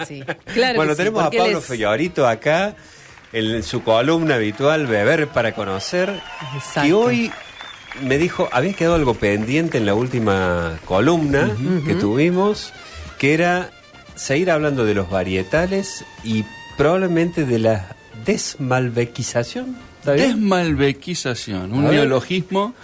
Sí, claro. Bueno, que sí, tenemos a porque Pablo Fiorito acá, en su columna habitual, Beber para Conocer, Exacto. que hoy me dijo, había quedado algo pendiente en la última columna que tuvimos, que era seguir hablando de los varietales y probablemente de la desmalbequización. Desmalbequización, un neologismo,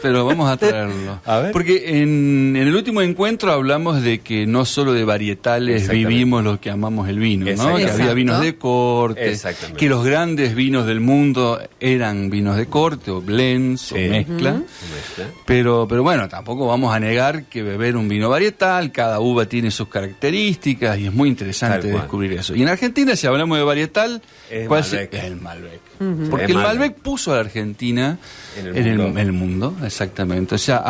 pero vamos a traerlo. A ver. Porque en el último encuentro hablamos de que no solo de varietales vivimos los que amamos el vino, ¿no? Que había vinos de corte, que los grandes vinos del mundo eran vinos de corte o blends o mezcla. Pero bueno, tampoco vamos a negar que beber un vino varietal, cada uva tiene sus características y es muy interesante descubrir eso. Y en Argentina, si hablamos de varietal, ¿cuál es el Malbec? Porque el Malbec puso a la Argentina en el mundo, exactamente. O sea,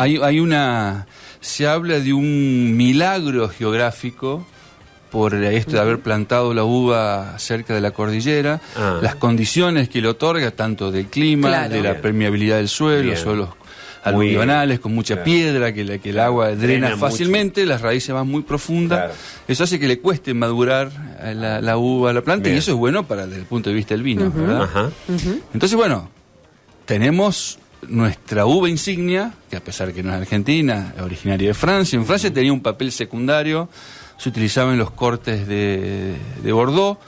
se habla de un milagro geográfico por esto de haber plantado la uva cerca de la cordillera, las condiciones que le otorga, tanto del clima, de la permeabilidad del suelo, suelos aluvionales con mucha piedra, que el agua drena fácilmente, las raíces van muy profundas, eso hace que le cueste madurar la uva a la planta, y eso es bueno desde el punto de vista del vino, ¿verdad? Entonces, bueno, tenemos nuestra uva insignia, que a pesar que no es argentina, es originaria de Francia. En Francia tenía un papel secundario, se utilizaba en los cortes de Bordeaux,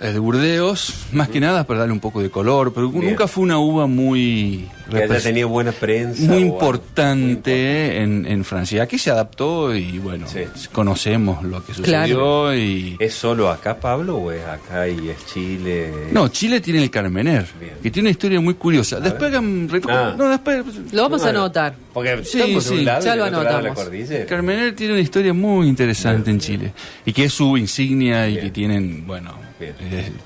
de Burdeos, más que nada para darle un poco de color, pero nunca fue una uva muy... Que haya tenido buena prensa. Muy importante en Francia. Aquí se adaptó y bueno, conocemos lo que sucedió. Y... ¿Es solo acá, Pablo, o es acá y es Chile? No, Chile tiene el Carmener, que tiene una historia muy curiosa. Después lo vamos a anotar. Porque estamos de un lado ya y lo del otro lado de la anotamos. cordillera. Carmener tiene una historia muy interesante en Chile. Y que es su insignia y que tienen, bueno...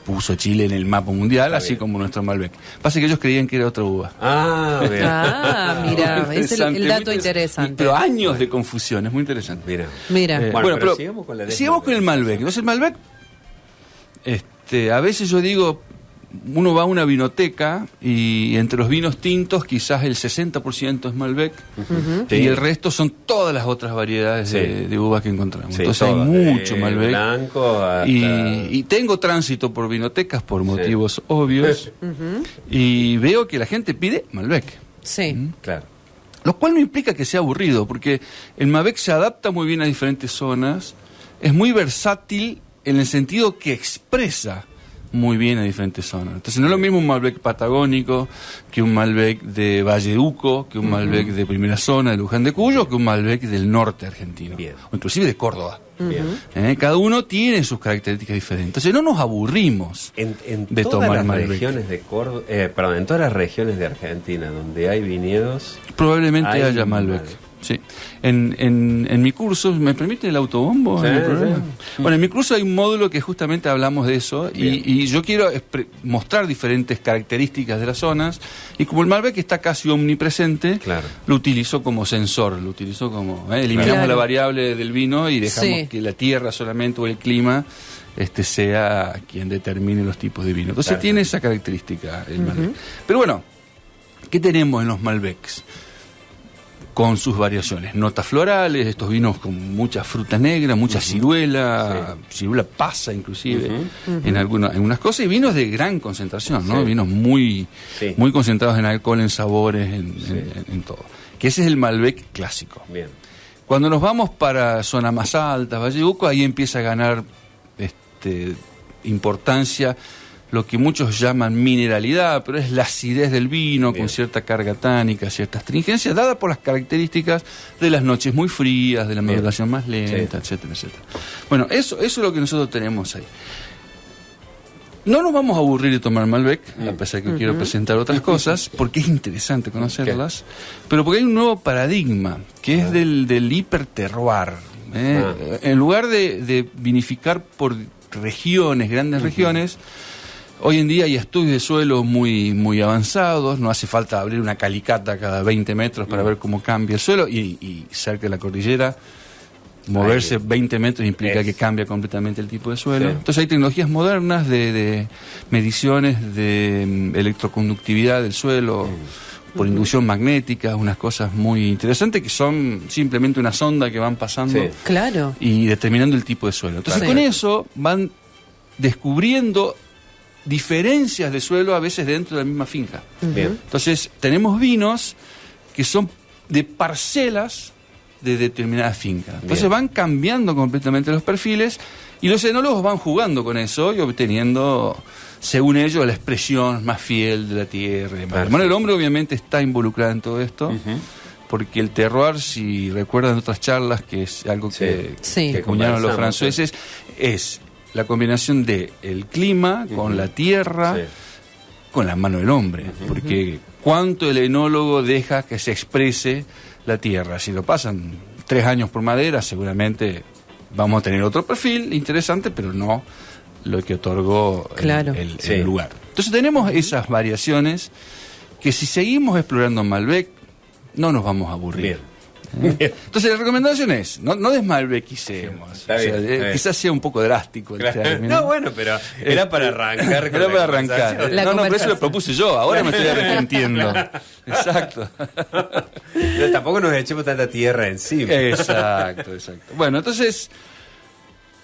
puso Chile en el mapa mundial, así como nuestro Malbec. Pasa que ellos creían que era otra uva. Mira, es el dato interesante. Pero años de confusión, es muy interesante. Mira. Bueno, pero sigamos con el Malbec. Entonces el Malbec, a veces yo digo, uno va a una vinoteca y entre los vinos tintos quizás el 60% es Malbec y el resto son todas las otras variedades de uvas que encontramos. Entonces hay mucho Malbec. Blanco hasta... y tengo tránsito por vinotecas por motivos obvios y veo que la gente pide Malbec. Claro. Lo cual no implica que sea aburrido, porque el Malbec se adapta muy bien a diferentes zonas, es muy versátil en el sentido que expresa muy bien a diferentes zonas. Entonces no es lo mismo un Malbec patagónico que un Malbec de Valleduco, que un Malbec de primera zona de Luján de Cuyo, que un Malbec del norte argentino, o inclusive de Córdoba. Cada uno tiene sus características diferentes. Entonces no nos aburrimos de tomar Malbec. Regiones de Córdoba, en todas las regiones de Argentina donde hay viñedos, probablemente haya Malbec. Sí. En mi curso, ¿me permite el autobombo? Bueno, en mi curso hay un módulo que justamente hablamos de eso y yo quiero mostrar diferentes características de las zonas y como el Malbec está casi omnipresente, lo utilizo como sensor, lo utilizo como... eliminamos la variable del vino y dejamos que la tierra solamente o el clima sea quien determine los tipos de vino. Entonces tiene esa característica el Malbec. Pero bueno, ¿qué tenemos en los Malbecs? Con sus variaciones, notas florales, estos vinos con mucha fruta negra, mucha ciruela, ciruela pasa inclusive en algunas cosas, y vinos de gran concentración, ¿no? Vinos muy concentrados en alcohol, en sabores, en todo. Que ese es el Malbec clásico. Cuando nos vamos para zona más alta, Valleduco, ahí empieza a ganar importancia lo que muchos llaman mineralidad, pero es la acidez del vino con cierta carga tánica, cierta astringencia, dada por las características de las noches muy frías, de la maduración más lenta, etcétera, etcétera. Bueno, eso es lo que nosotros tenemos ahí. No nos vamos a aburrir de tomar Malbec, a pesar que quiero presentar otras cosas, porque es interesante conocerlas, pero porque hay un nuevo paradigma, que es del hiperterroir. En lugar de vinificar por regiones, grandes regiones, hoy en día hay estudios de suelo muy avanzados, no hace falta abrir una calicata cada 20 metros para ver cómo cambia el suelo, y cerca de la cordillera, moverse 20 metros implica que cambia completamente el tipo de suelo. Entonces hay tecnologías modernas de mediciones de electroconductividad del suelo, por inducción magnética, unas cosas muy interesantes que son simplemente una sonda que van pasando claro, y determinando el tipo de suelo. Entonces con eso van descubriendo diferencias de suelo a veces dentro de la misma finca. Bien. Entonces tenemos vinos que son de parcelas de determinada finca. Entonces van cambiando completamente los perfiles y los enólogos van jugando con eso y obteniendo, según ellos, la expresión más fiel de la tierra. Bueno, el hombre obviamente está involucrado en todo esto, porque el terroir, si recuerdan otras charlas, que es algo que acuñaron los franceses, es la combinación de el clima con la tierra, con la mano del hombre, porque cuánto el enólogo deja que se exprese la tierra. Si lo pasan 3 años por madera, seguramente vamos a tener otro perfil interesante, pero no lo que otorgó el lugar. Entonces tenemos esas variaciones que si seguimos explorando Malbec, no nos vamos a aburrir. Entonces la recomendación es, no desmalbequicemos. Quizás sea un poco drástico el término. No, bueno, pero era para arrancar. Era para arrancar. Por eso lo propuse yo, ahora me estoy arrepintiendo. Exacto. Pero tampoco nos echemos tanta tierra encima. Exacto. Bueno, entonces,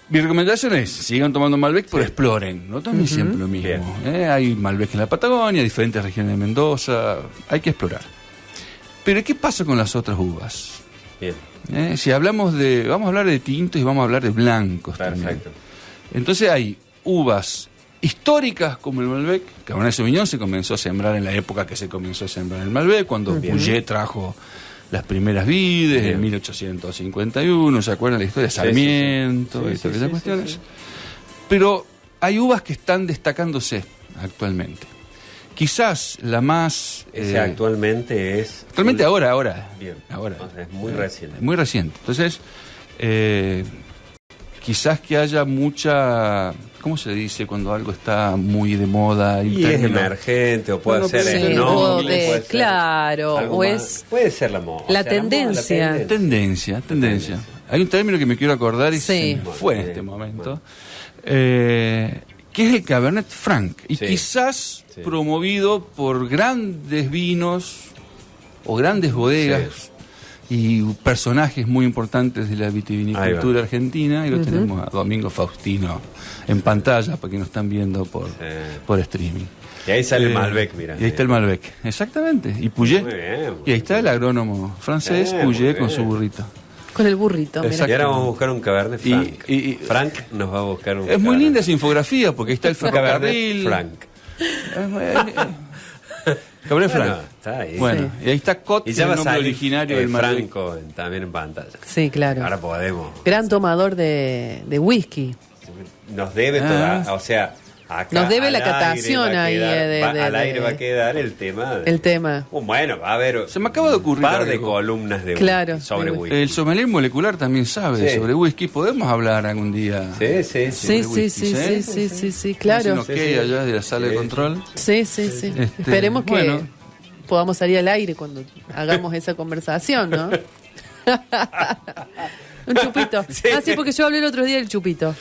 mi recomendación es, sigan tomando Malbec, pero exploren. No tomen siempre lo mismo. Hay Malbec en la Patagonia, diferentes regiones de Mendoza, hay que explorar. Pero ¿qué pasa con las otras uvas? Bien. Si hablamos vamos a hablar de tintos y vamos a hablar de blancos. Perfecto. También. Entonces hay uvas históricas como el Malbec. Cabernet Sauvignon se comenzó a sembrar en la época que se comenzó a sembrar el Malbec, cuando Puget trajo las primeras vides en 1851, ¿se acuerdan la historia de Sarmiento y todas esas cuestiones? Pero hay uvas que están destacándose actualmente. Quizás la más... actualmente es... Actualmente ahora. Bien. Ahora. Es muy reciente. Muy reciente. Entonces, quizás que haya mucha... ¿Cómo se dice cuando algo está muy de moda? Y es emergente, o puede ser claro, o es... Puede ser la moda. La tendencia. Tendencia. Hay un término que me quiero acordar y se me fue en este momento. Que es el Cabernet Franc, y quizás promovido por grandes vinos o grandes bodegas y personajes muy importantes de la vitivinicultura argentina, y lo tenemos a Domingo Faustino en pantalla para que nos están viendo por streaming. Y ahí sale el Malbec, mira. Y ahí está el Malbec, exactamente, y Puget. Muy bien. Y ahí está el agrónomo francés, Puget, con su burrito. Con el burrito, mira. Y ahora vamos a buscar un Cabernet Franc. Y Frank nos va a buscar un Es muy linda esa infografía, porque ahí está el ferrocarril. Frank. Cabernet Franc. Está ahí. Bueno, y ahí está Cot, y ya el va nombre originario del Malbec. Franco también en pantalla. Sí, claro. Ahora podemos. Gran tomador de whisky. Nos debe toda, o sea... Acá, nos debe la catación ahí. Al aire va a quedar el tema. El tema. Bueno, va a haber. Se me acaba de ocurrir un par de columnas de whisky, sobre whisky. El sommelier molecular también sabe sobre whisky. Podemos hablar algún día. Sí, claro. Allá de la sala de control. Sí. Esperemos que podamos salir al aire cuando hagamos esa conversación, ¿no? Un chupito. Sí, porque yo hablé el otro día del chupito.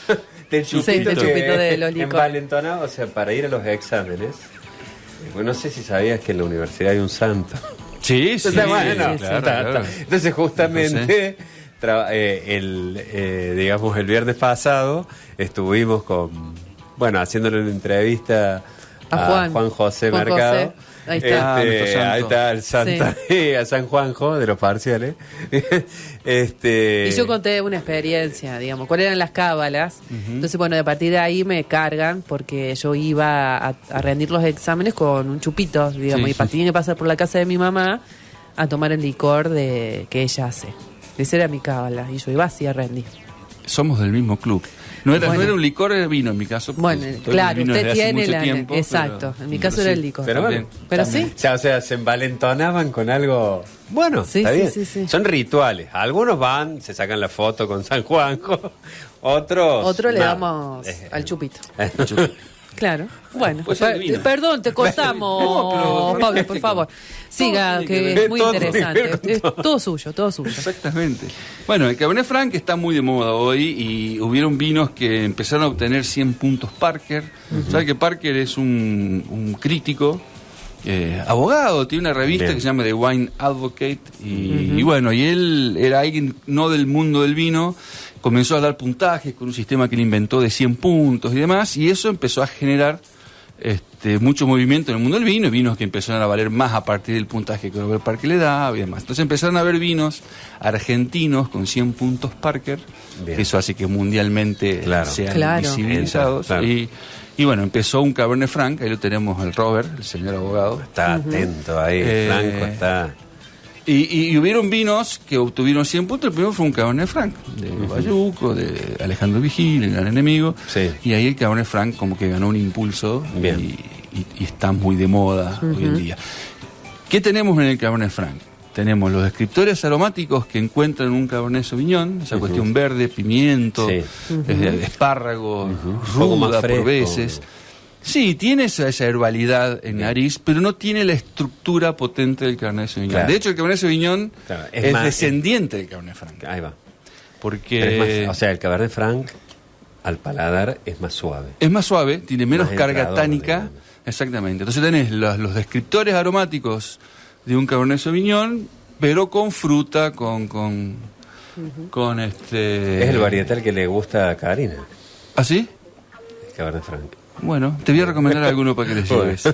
Del chupito de los licores. Envalentonado, o sea, para ir a los exámenes. Bueno, no sé si sabías que en la universidad hay un santo. Sí. Claro. Entonces, justamente, digamos, el viernes pasado estuvimos haciéndole una entrevista a Juan José Mercado. Ahí está. Ahí está el Santa a San Juanjo de los parciales. Y yo conté una experiencia, digamos, cuáles eran las cábalas. Entonces, a partir de ahí me cargan porque yo iba a rendir los exámenes con un chupito, digamos, y tenía que pasar por la casa de mi mamá a tomar el licor que ella hace. Esa era mi cábala, y yo iba así a rendir. Somos del mismo club. No era un licor, era vino en mi caso. Bueno, claro, usted tiene tiempo, exacto. En mi caso era el licor. Pero sí. O sea, se envalentonaban con algo. Bueno, está bien. Sí. Son rituales. Algunos van, se sacan la foto con San Juanjo. Otros le damos al chupito. Claro, bueno, perdón, te cortamos, Pablo, por favor. Siga, que es muy interesante. Es todo suyo. Exactamente. Bueno, el Cabernet Franc está muy de moda hoy y hubieron vinos que empezaron a obtener 100 puntos Parker. ¿Sabe que Parker es un crítico abogado, tiene una revista que se llama The Wine Advocate y bueno, y él era alguien no del mundo del vino, comenzó a dar puntajes con un sistema que él inventó de 100 puntos y demás, y eso empezó a generar mucho movimiento en el mundo del vino, y vinos que empezaron a valer más a partir del puntaje que Robert Parker le daba y demás. Entonces empezaron a haber vinos argentinos con 100 puntos Parker, que eso hace que mundialmente sean visibilizados. Claro. Y bueno, empezó un Cabernet Franc, ahí lo tenemos al Robert, el señor abogado. Está atento ahí, Franco está... Y hubieron vinos que obtuvieron 100 puntos. El primero fue un Cabernet Franc, de Bayuco, de Alejandro Vigil, el gran enemigo. Sí. Y ahí el Cabernet Franc como que ganó un impulso y está muy de moda hoy en día. ¿Qué tenemos en el Cabernet Franc? Tenemos los descriptores aromáticos que encuentran en un Cabernet Sauvignon, esa cuestión verde, pimiento, espárrago, ruda por veces. Sí, tiene esa herbalidad en nariz, pero no tiene la estructura potente del Cabernet Sauvignon. Claro. De hecho, el Cabernet Sauvignon es descendiente del Cabernet Franc. Ahí va. Porque... o sea, el Cabernet Franc al paladar es más suave. Es más suave, tiene menos carga tánica. Exactamente. Entonces tenés los descriptores aromáticos de un Cabernet Sauvignon, pero con fruta, con Es el varietal que le gusta a Karina. ¿Ah, sí? El Cabernet Franc. Bueno, te voy a recomendar alguno para que les lleves.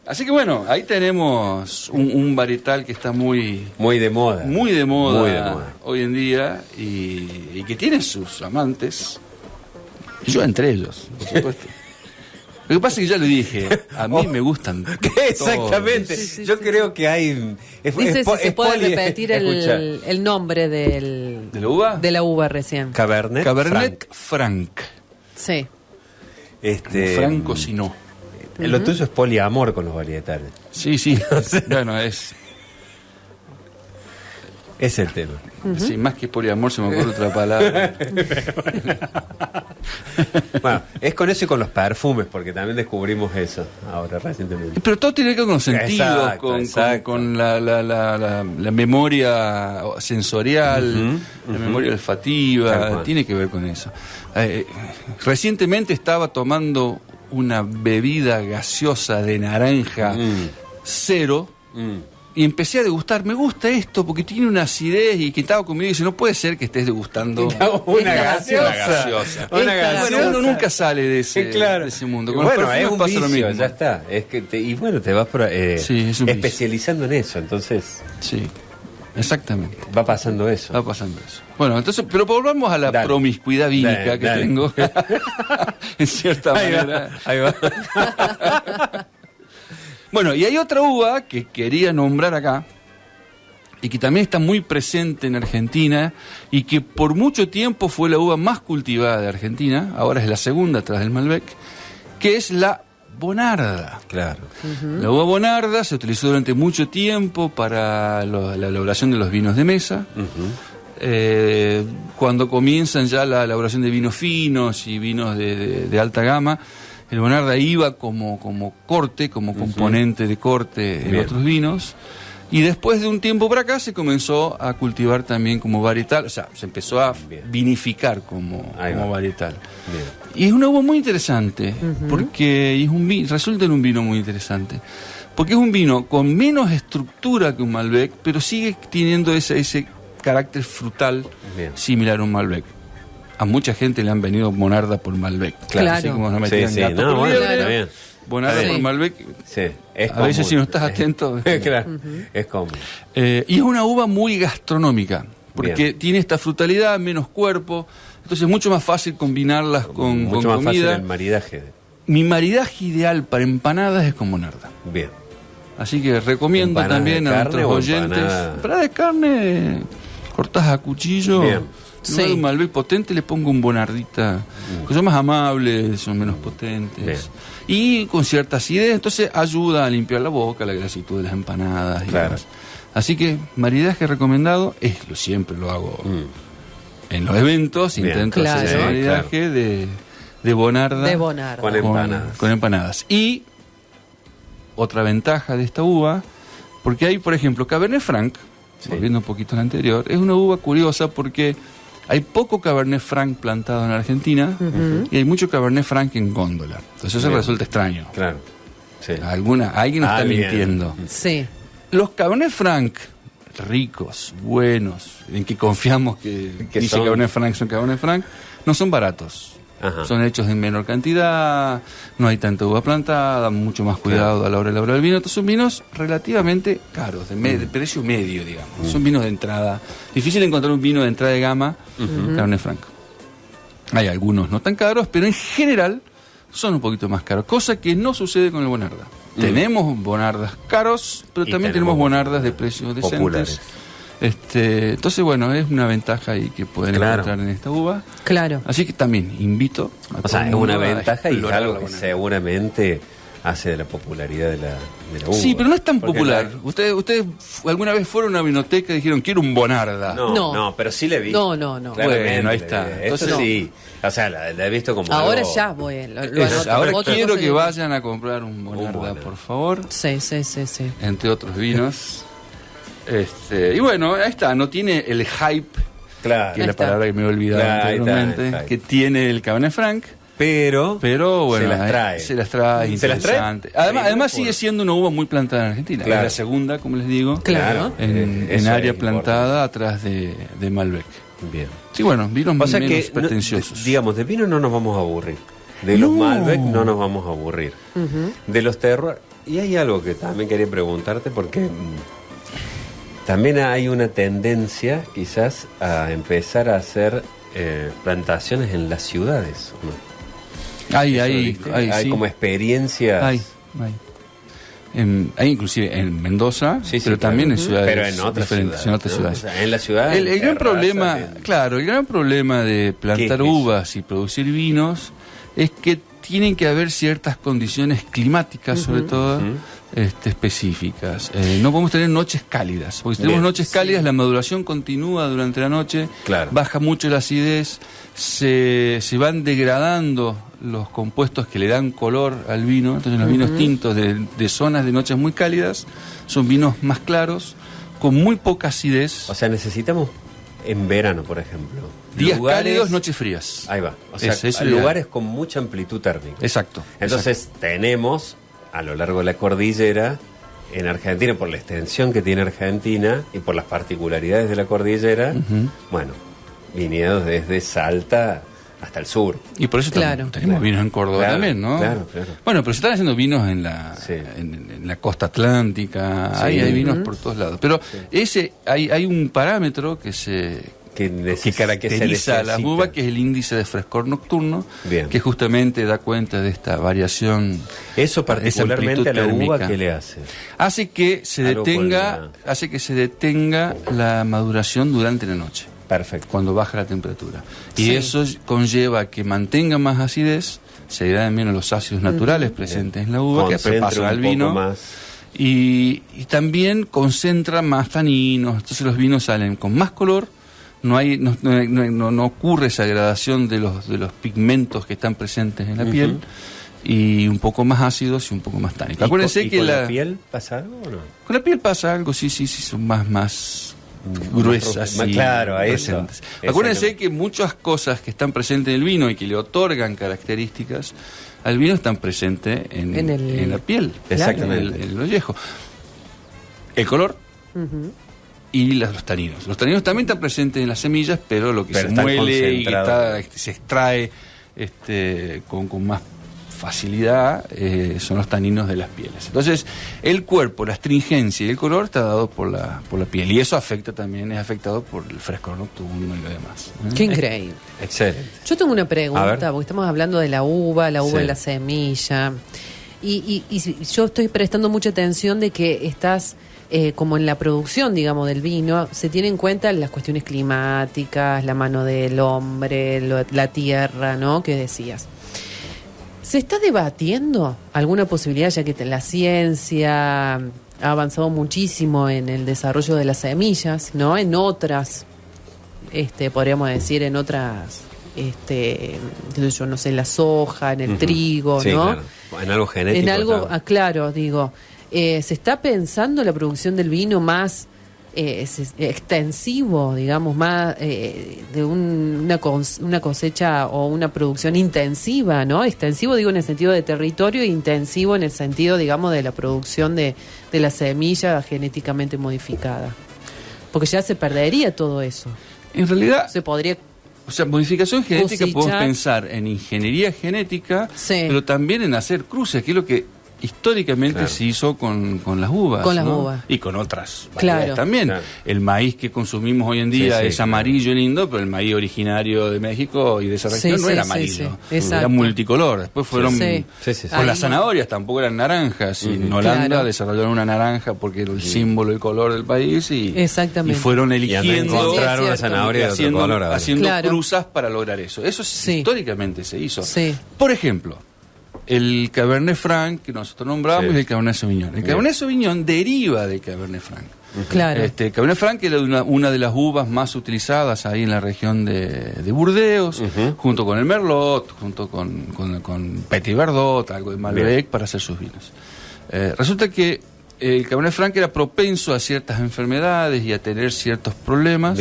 Así que bueno, ahí tenemos un varietal que está muy de moda. Muy de moda hoy en día y que tiene sus amantes. Y yo entre ellos, por supuesto. Lo que pasa es que ya lo dije, a mí me gustan. Exactamente. Yo creo que hay... Dice si se puede repetir el nombre ¿De la uva? De la uva recién. Cabernet Franc. Sí. Franco si no. Lo tuyo es poliamor con los varietales. Sí. Bueno, es el tema. Sí, más que poliamor se me ocurre otra palabra. Bueno, es con eso y con los perfumes, porque también descubrimos eso ahora recientemente. Pero todo tiene que ver con los sentidos, con la memoria sensorial, la memoria olfativa, tiene que ver con eso. Recientemente estaba tomando una bebida gaseosa de naranja cero y empecé a degustar. Me gusta esto porque tiene una acidez, y quien estaba conmigo dice, no puede ser que estés degustando una gaseosa. Bueno, uno nunca sale de ese mundo. Con bueno, es un pasa lo mismo. Ya está. Es que te vas especializando en eso, entonces... Sí. Exactamente. Va pasando eso. Bueno, entonces, pero volvamos a la promiscuidad vínica que tengo. En cierta manera. Ahí va. Bueno, y hay otra uva que quería nombrar acá, y que también está muy presente en Argentina, y que por mucho tiempo fue la uva más cultivada de Argentina, ahora es la segunda tras del Malbec, que es la Bonarda. Claro. La uva Bonarda se utilizó durante mucho tiempo para la elaboración de los vinos de mesa. Cuando comienzan ya la elaboración de vinos finos y vinos de alta gama, el Bonarda iba como corte, como componente de corte en otros vinos. Y después de un tiempo para acá se comenzó a cultivar también como varietal, o sea, se empezó a vinificar como varietal. Y es una uva muy interesante, porque resulta en un vino muy interesante. Porque es un vino con menos estructura que un Malbec, pero sigue teniendo ese carácter frutal similar a un Malbec. A mucha gente le han venido Bonarda por Malbec. Claro. Así como nos metían gato por liebre. Está bien. Bonarda por Malbec. Sí, es a veces si no estás atento. Claro, es común. Y es una uva muy gastronómica, porque tiene esta frutalidad, menos cuerpo, entonces es mucho más fácil combinarlas con mucho más comida. Fácil el maridaje. Mi maridaje ideal para empanadas es con Bonarda. Bien. Así que recomiendo también a nuestros oyentes. Empanadas de carne cortadas a cuchillo. Bien. En lugar de un Malbec potente le pongo un Bonardita, que son más amables, son menos potentes y con cierta acidez, entonces ayuda a limpiar la boca, la grasitud de las empanadas. Claro. Así que maridaje recomendado, siempre lo hago en los eventos, intento hacer maridaje de Bonarda, con empanadas. Y otra ventaja de esta uva, porque hay, por ejemplo, Cabernet Franc, volviendo un poquito al anterior, es una uva curiosa porque hay poco Cabernet Franc plantado en Argentina y hay mucho Cabernet Franc en góndola. Entonces eso resulta extraño. Claro. Sí. Alguien nos está mintiendo. Sí. Los Cabernet Franc, ricos, buenos, en que confiamos que dice Cabernet Franc son Cabernet Franc, no son baratos. Ajá. Son hechos en menor cantidad, no hay tanta uva plantada, mucho más cuidado a la hora de elaborar el vino. Entonces son vinos relativamente caros, de precio medio, digamos. Son vinos de entrada. Difícil encontrar un vino de entrada de gama, Cabernet Franc. Hay algunos no tan caros, pero en general son un poquito más caros, cosa que no sucede con el Bonarda. Tenemos Bonardas caros, pero también tenemos Bonardas de precios decentes. Populares. Entonces, bueno, es una ventaja ahí que pueden encontrar en esta uva. Claro. Así que también invito a O sea, es una ventaja y es algo que seguramente hace de la popularidad de la uva. Sí, pero no es tan popular. ¿Ustedes alguna vez fueron a una vinoteca y dijeron, quiero un Bonarda? No, pero sí le vi. No. Bueno, ahí está. Entonces eso sí. O sea, la he visto como ahora algo... ya voy. Ahora quiero que vayan a comprar un Bonarda, por favor. Sí. Entre otros vinos. Y bueno, ahí está. No tiene el hype, que es la palabra que me he olvidado anteriormente, que tiene el Cabernet Franc. Pero bueno, se las trae interesante. Además sigue siendo una uva muy plantada en Argentina. Claro. Es la segunda, como les digo, en área plantada atrás de Malbec. Bien. Sí, bueno, vinos menos pretenciosos. Digamos, de vino no nos vamos a aburrir. De los Malbec no nos vamos a aburrir. De los terroirs. Y hay algo que también quería preguntarte, porque también hay una tendencia quizás a empezar a hacer plantaciones en las ciudades, ¿no? Hay como experiencias. Hay inclusive en Mendoza, pero también en ciudades pero en otras ciudades. O sea, en la ciudad. El gran problema, el gran problema de plantar uvas y producir vinos es que tienen que haber ciertas condiciones climáticas, sobre todo, específicas. No podemos tener noches cálidas, porque si tenemos noches cálidas, la maduración continúa durante la noche, baja mucho la acidez, se van degradando los compuestos que le dan color al vino. Entonces los vinos tintos de zonas de noches muy cálidas son vinos más claros, con muy poca acidez. O sea, necesitamos en verano, por ejemplo, días cálidos, noches frías. Ahí va. O sea, lugares con mucha amplitud térmica. Exacto. Entonces tenemos a lo largo de la cordillera en Argentina, por la extensión que tiene Argentina y por las particularidades de la cordillera, viñedos desde Salta hasta el sur. Y por eso tenemos vinos en Córdoba también, ¿no? Claro. Bueno, pero se están haciendo vinos en la costa atlántica, hay vinos por todos lados. Pero hay un parámetro que caracteriza a la uva, que es el índice de frescor nocturno, que justamente da cuenta de esta variación. Eso particularmente a la uva, ¿qué le hace? Hace que se detenga la maduración durante la noche. Perfecto. Cuando baja la temperatura. Y eso conlleva que mantenga más acidez, se degraden menos los ácidos naturales presentes en la uva, que después pasan al vino. Y también concentra más taninos, entonces los vinos salen con más color, no ocurre esa degradación de los pigmentos que están presentes en la piel, y un poco más ácidos y un poco más tánicos. Acuérdense que ¿con la piel pasa algo o no? Con la piel pasa algo, sí, son más gruesas y presentes. Acuérdense que muchas cosas que están presentes en el vino y que le otorgan características al vino están presentes en la piel, exactamente, en el ollejo. El color y los taninos. Los taninos también están presentes en las semillas, pero lo que se muele y se extrae con más facilidad son los taninos de las pieles. Entonces, el cuerpo, la astringencia y el color está dado por la piel, y eso es afectado por el frescor nocturno y lo demás. Qué increíble. Excelente. Yo tengo una pregunta, porque estamos hablando de la uva en la semilla, y yo estoy prestando mucha atención de que estás como en la producción, digamos, del vino, se tienen en cuenta las cuestiones climáticas, la mano del hombre, la tierra, ¿no?, que decías. ¿Se está debatiendo alguna posibilidad, ya que la ciencia ha avanzado muchísimo en el desarrollo de las semillas, ¿no?, en otras, podríamos decir, en otras, yo no sé, la soja, en el trigo, sí, ¿no? Claro. En algo genético. En algo, claro, digo, ¿se está pensando la producción del vino más es extensivo, digamos, más de una cosecha o una producción intensiva, ¿no? Extensivo digo en el sentido de territorio e intensivo en el sentido, digamos, de la producción de la semilla genéticamente modificada. Porque ya se perdería todo eso. En realidad se podría... O sea, modificación genética podemos pensar en ingeniería genética, pero también en hacer cruces, que es lo que históricamente se hizo con las uvas. Con las uvas. Y con otras variedades también. Claro. El maíz que consumimos hoy en día es amarillo y lindo, pero el maíz originario de México y de esa región no era amarillo. Era multicolor. Después fueron... Con las zanahorias tampoco eran naranjas. Y en Holanda desarrollaron una naranja porque era el símbolo y color del país. Y fueron eligiendo... encontraron una zanahoria de otro color. Haciendo cruzas para lograr eso. Eso históricamente se hizo. Por ejemplo... El Cabernet Franc, que nosotros nombramos, y el Cabernet Sauvignon. El Cabernet Sauvignon deriva del Cabernet Franc. Claro. Cabernet Franc era una de las uvas más utilizadas ahí en la región de Burdeos, junto con el Merlot, junto con Petit Verdot, algo de Malbec, para hacer sus vinos. Resulta que el Cabernet Franc era propenso a ciertas enfermedades y a tener ciertos problemas.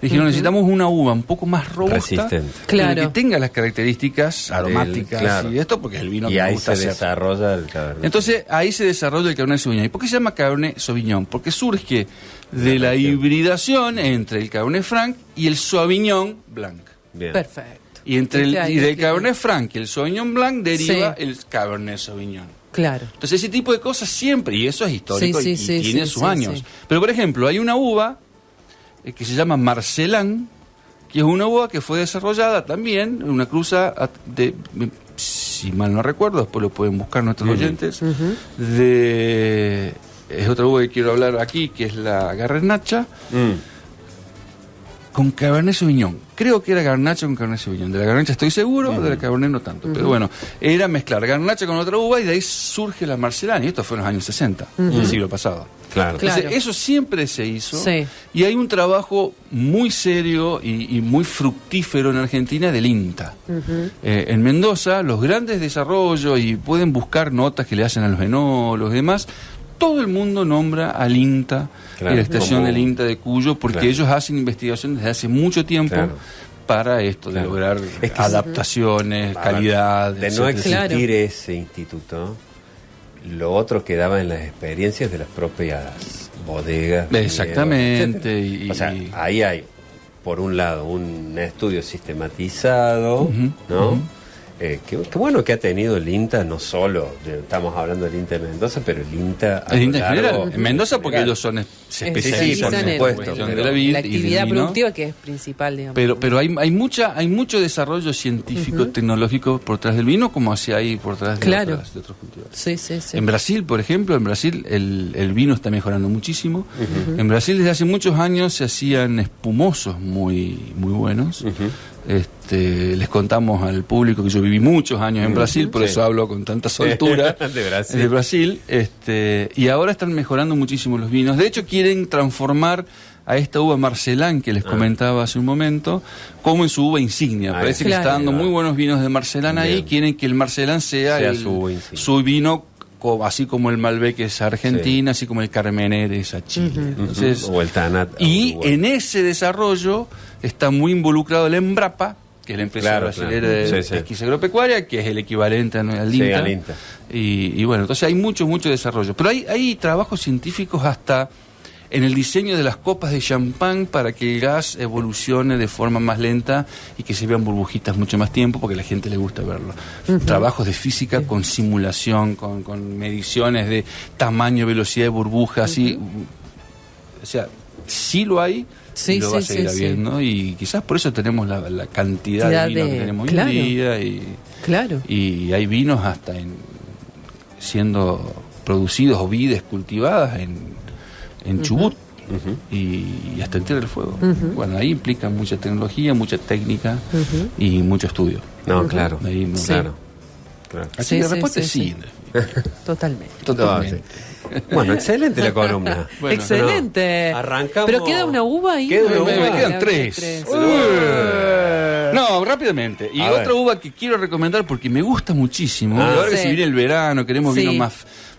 Dijeron, necesitamos una uva un poco más robusta, pero que tenga las características aromáticas y esto, porque es el vino que me gusta hacer. Y ahí se desarrolla el Cabernet. Entonces, ahí se desarrolla el Cabernet Sauvignon. ¿Y por qué se llama Cabernet Sauvignon? Porque surge de la hibridación entre el Cabernet Franc y el Sauvignon Blanc. Perfecto. Y del Cabernet Franc y el Sauvignon Blanc deriva el Cabernet Sauvignon. Claro. Entonces ese tipo de cosas siempre, y eso es histórico y tiene sus años. Pero por ejemplo, hay una uva que se llama Marcelán, que es una uva que fue desarrollada también, una cruza de, si mal no recuerdo, después lo pueden buscar nuestros oyentes, es otra uva que quiero hablar aquí, que es la Garnacha, con Cabernet Sauvignon. Creo que era Garnacha con Cabernet Sauvignon. De la Garnacha estoy seguro, de la Cabernet no tanto. Pero bueno, era mezclar Garnacha con otra uva y de ahí surge la Marcelán. Y esto fue en los años 60 del siglo pasado. Entonces, eso siempre se hizo. Y hay un trabajo muy serio y muy fructífero en Argentina del INTA. En Mendoza, los grandes desarrollos, y pueden buscar notas que le hacen a los enólogos y demás, todo el mundo nombra al INTA y la estación del INTA de Cuyo, porque ellos hacen investigación desde hace mucho tiempo para esto, de lograr adaptaciones, calidad. De no existir ese instituto, lo otro quedaba en las experiencias de las propias bodegas. Exactamente. O sea, ahí hay, por un lado, un estudio sistematizado, ¿no? Qué bueno que ha tenido el INTA, no solo, estamos hablando del INTA de Mendoza, pero el INTA... El INTA en general, en Mendoza porque ellos se especializan en la cuestión de la vid. La actividad productiva que es principal, digamos. Pero hay mucho desarrollo científico, tecnológico por detrás del vino, como así hay por detrás de otros cultivos. En Brasil, por ejemplo, el vino está mejorando muchísimo. En Brasil desde hace muchos años se hacían espumosos muy buenos. Les contamos al público que yo viví muchos años en Brasil, por eso hablo con tanta soltura de Brasil. Y ahora están mejorando muchísimo los vinos. De hecho, quieren transformar a esta uva Marcelán que les comentaba hace un momento como en su uva insignia. Parece que está dando muy buenos vinos de Marcelán ahí. Quieren que el Marcelán sea su vino, así como el Malbec es Argentina, así como el Carmener es a Chile. Entonces, o el Tanat. Y en ese desarrollo está muy involucrado el Embrapa, que es la empresa brasileña de pesquisa agropecuaria, que es el equivalente al INTA. Y bueno, entonces hay mucho desarrollo. Pero hay trabajos científicos hasta en el diseño de las copas de champán para que el gas evolucione de forma más lenta y que se vean burbujitas mucho más tiempo, porque a la gente le gusta verlo. Trabajos de física con simulación, con mediciones de tamaño, velocidad de burbujas, o sea, sí lo hay. Y lo va a seguir habiendo, y quizás por eso tenemos la cantidad de vino que tenemos hoy en día, y hay vinos hasta siendo producidos o vides cultivadas en Chubut y hasta en Tierra del Fuego. Bueno, ahí implica mucha tecnología, mucha técnica y mucho estudio. Claro. Así que la respuesta es sí. Totalmente. Bueno, excelente la columna. Bueno, excelente. Arrancamos. Pero queda una uva ahí. Me quedan tres. No, rápidamente. Y otra uva que quiero recomendar porque me gusta muchísimo. Ahora que se viene el verano, queremos vinos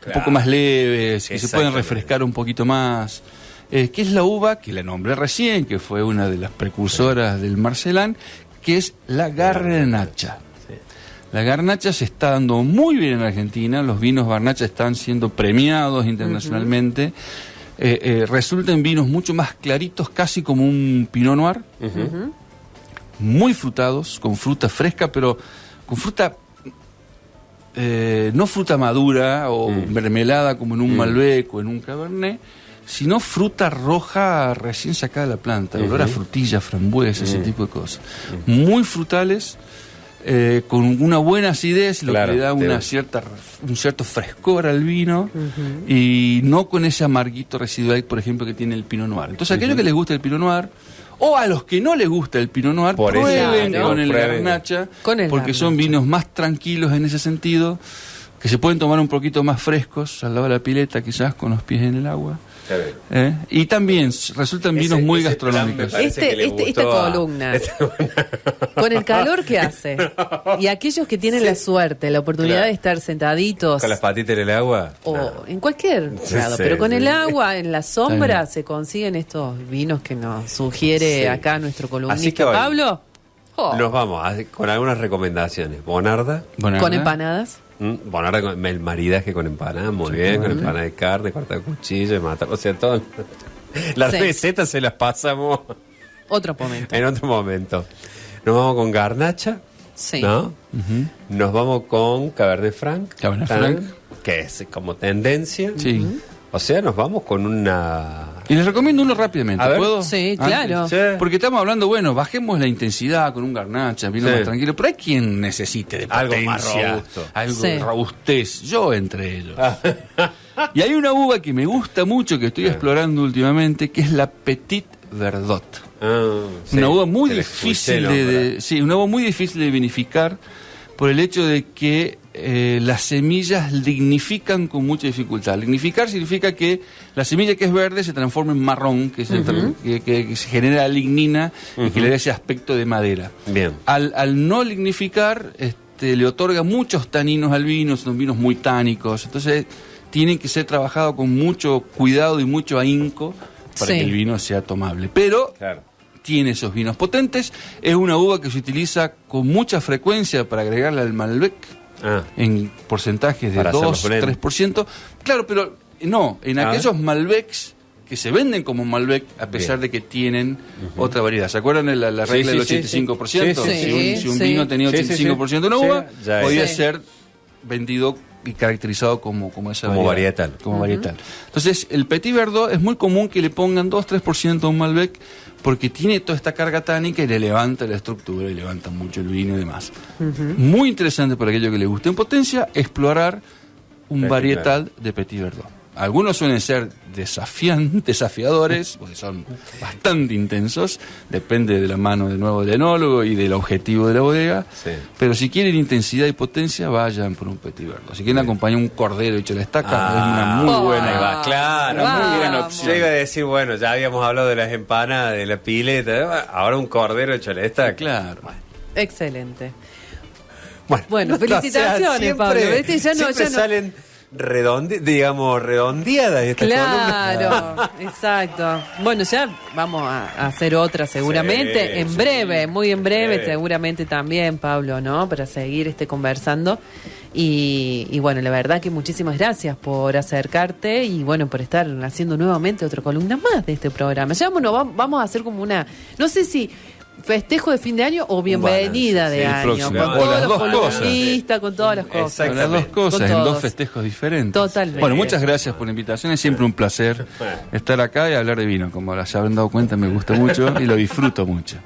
un poco más leves, que se pueden refrescar un poquito más. que es la uva que la nombré recién, que fue una de las precursoras del Marcelán, que es la Garnacha. La Garnacha se está dando muy bien en Argentina, los vinos Garnacha están siendo premiados internacionalmente, resultan vinos mucho más claritos, casi como un Pinot Noir, muy frutados, con fruta fresca, pero con fruta, no fruta madura o mermelada como en un Malbec o en un Cabernet, sino fruta roja recién sacada de la planta, olor a frutilla, frambuesa, ese tipo de cosas. Muy frutales, con una buena acidez, lo que le da un cierto frescor al vino, y no con ese amarguito residual, por ejemplo, que tiene el Pinot Noir. Entonces, a aquellos que les gusta el Pinot Noir, o a los que no les gusta el Pinot Noir, prueben con el Garnacha, porque son vinos más tranquilos en ese sentido, que se pueden tomar un poquito más frescos al lado de la pileta, quizás con los pies en el agua. Y también resultan vinos muy gastronómicos. Esta columna, con el calor que hace, y aquellos que tienen la suerte, la oportunidad de estar sentaditos con las patitas en el agua, o en cualquier lado, pero con el agua en la sombra se consiguen estos vinos que nos sugiere acá nuestro columnista Pablo. Nos vamos con algunas recomendaciones. Bonarda. Con empanadas. Bonarda con el maridaje con empanadas, muy bien, con empanada de carne, corta de cuchillo, de matar, o sea, todo. Las recetas se las pasamos en otro momento. Nos vamos con Garnacha, ¿no? Nos vamos con Cabernet Franc, que es como tendencia. O sea, nos vamos con una... Y les recomiendo uno rápidamente, ¿puedo? Sí, claro. Porque estamos hablando, bajemos la intensidad con un Garnacha, vino más tranquilo, pero hay quien necesite de potencia, algo más robusto, algo de robustez, yo entre ellos. Y hay una uva que me gusta mucho, que estoy explorando últimamente, que es la Petit Verdot. Una uva muy difícil una uva muy difícil de vinificar, por el hecho de que las semillas lignifican con mucha dificultad. Lignificar significa que la semilla que es verde se transforma en marrón, que se genera lignina y que le da ese aspecto de madera. Bien. Al no lignificar, le otorga muchos taninos al vino, son vinos muy tánicos, entonces tienen que ser trabajados con mucho cuidado y mucho ahínco para que el vino sea tomable. Pero... tiene esos vinos potentes, es una uva que se utiliza con mucha frecuencia para agregarle al Malbec, en porcentajes de 2-3%. Claro, pero no, en aquellos Malbecs que se venden como Malbec, a pesar de que tienen otra variedad. ¿Se acuerdan de la regla del 85%? Si un vino tenía 85% de una uva, podía ser vendido y caracterizado como esa varietal. Como varietal. Entonces, el Petit Verdot es muy común que le pongan 2-3% a un Malbec, porque tiene toda esta carga tánica y le levanta la estructura y levanta mucho el vino y demás. Muy interesante para aquello que le guste en potencia, explorar un varietal de Petit Verdot. Algunos suelen ser desafiadores, porque son bastante intensos, depende de la mano de nuevo del enólogo y del objetivo de la bodega, pero si quieren intensidad y potencia, vayan por un Petit Verdot. Si quieren acompañar un cordero y chelestaca, es una muy buena. Muy buena opción. Yo iba a decir, ya habíamos hablado de las empanadas, de la pileta, ahora un cordero de chelestaca. Claro. Excelente. Bueno, felicitaciones, Pablo. Siempre salen redondeadas esta columna. Claro, exacto. Bueno, ya vamos a hacer otra seguramente, en breve, muy en breve, seguramente también, Pablo, ¿no? Para seguir conversando. Y bueno, la verdad que muchísimas gracias por acercarte y bueno, por estar haciendo nuevamente otra columna más de este programa. Ya vamos a hacer como una, no sé si festejo de fin de año o bienvenida de año, con todos los columnistas, con todas las cosas. Con las dos cosas, en dos festejos diferentes. Totalmente. Bueno, muchas gracias por la invitación, es siempre un placer estar acá y hablar de vino. Como ya habrán dado cuenta, me gusta mucho y lo disfruto mucho.